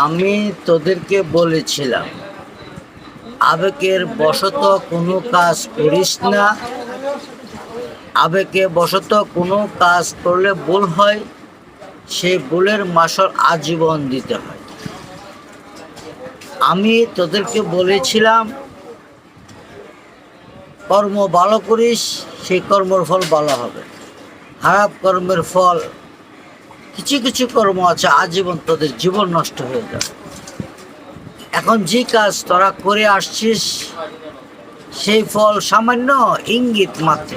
আমি তোদেরকে বলেছিলাম, আবেগের বশত কোনো কাজ করিস না। আবেগে বশত কোনো কাজ করলে ভুল হয়, সেই ভুলের মাসুল আজীবন দিতে হয়। আমি তোদেরকে বলেছিলাম, কর্ম ভালো করিস, সেই কর্মের ফল ভালো হবে। খারাপ কর্মের ফল, কিছু কিছু কর্ম আছে আজীবন তোদের জীবন নষ্ট হয়ে যাবে। এখন যে কাজ তোরা করে আসছিস, সেই ফল সামান্য ইঙ্গিত মাত্র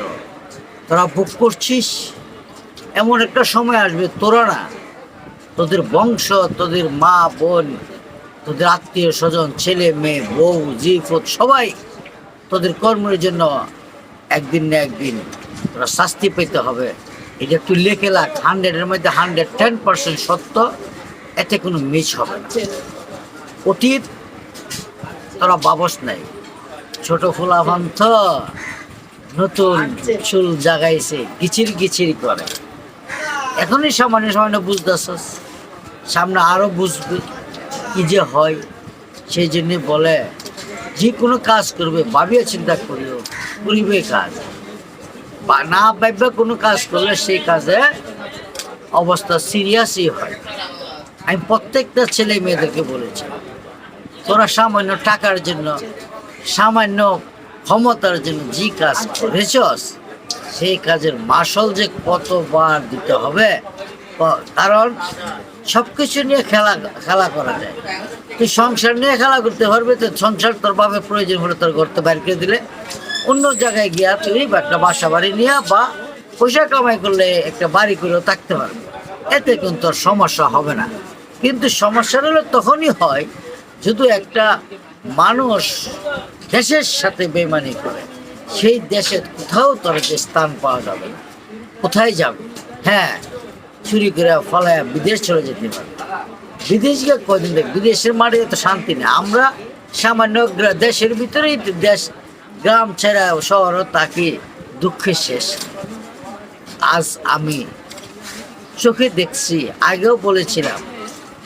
তোরা ভোগ করছিস। এমন একটা সময় আসবে, তোরা না, তোদের বংশ, তোদের মা বোন, তোদের আত্মীয় স্বজন, ছেলে মেয়ে, বউ, জিফত, সবাই তোদের কর্মের জন্য একদিন না একদিন তোরা শাস্তি পেতে হবে। এটা একটু লেখে লাখ, 100-এর মধ্যে 110% সত্য, এতে কোনো মিস হবে না। অতীত তোরা বাবস নাই, ছোট ফুলাভান তো নতুন চুল জাগাইছে, গিচির গিচির করে। এখনই সামান্য সামান্য বুঝতেছস, সামনে আরো বুঝবি কি যে হয়। সেই জন্য বলে, যে কোনো কাজ করবে ভাবিয়া চিন্তা করিও, করিবে কাজ। বা না ভাববে কোনো কাজ করলে সেই কাজে অবস্থা সিরিয়াসই হয়। আমি প্রত্যেকটা ছেলে মেয়েদেরকে বলেছি, তোরা সামান্য টাকার জন্য, সামান্য ক্ষমতার জন্য যে কাজ করেছস, সেই কাজের মাসুল যে কতবার দিতে হবে। কারণ সব কিছু নিয়ে খেলা করা যায়। তুই সংসার নিয়ে খেলা করতে পারবে, তো সংসার তোর বাপের প্রয়োজন হলে তোর ঘরতে বাইর করে দিলে, অন্য জায়গায় গিয়া তুই একটা বাসা বাড়ি নিয়ে বা পয়সা কামাই করলে একটা বাড়ি করেও থাকতে পারবে। এতে কিন্তু তোর সমস্যা হবে না। কিন্তু সমস্যা হলে তখনই হয় যদি একটা মানুষ দেশের সাথে বেইমানি করে, সেই দেশে কোথাও তোর যে স্থান পাওয়া যাবে না। কোথায় যাবে? হ্যাঁ, চুরি করে ফলায় বিদেশ চলে যেতে পারে। বিদেশ গিয়ে কদিন দেখ, বিদেশের মাঠে তো শান্তি নেই। আমরা সামান্য দেশের ভিতরেই দেশ, গ্রাম ছেড়া শহরও তাকে দুঃখের শেষ। আজ আমি চোখে দেখছি, আগেও বলেছিলাম,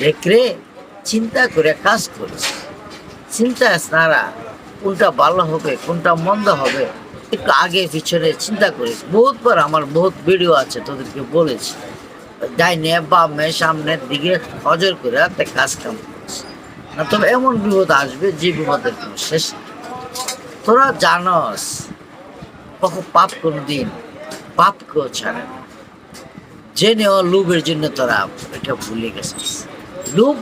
দেখরে চিন্তা করে কাজ করিস। চিন্তা নারা, কোনটা ভালো হবে কোনটা মন্দ হবে একটু আগে পিছনে চিন্তা করিস। বহুতবার আমার বহুত ভিডিও আছে, তোদেরকে বলেছি, ডাইনে বামে সামনের দিকে নজর করে কাজ কাম করিস না, তবে এমন বিপদ আসবে যে বিপদের কোনো শেষ নেই। তোরা জানস কখন পাপ কোনদিন পাপকেও ছাড়ে না। জেনেও লোভের জন্য তোরা এটা ভুলে গেছিস। লোভ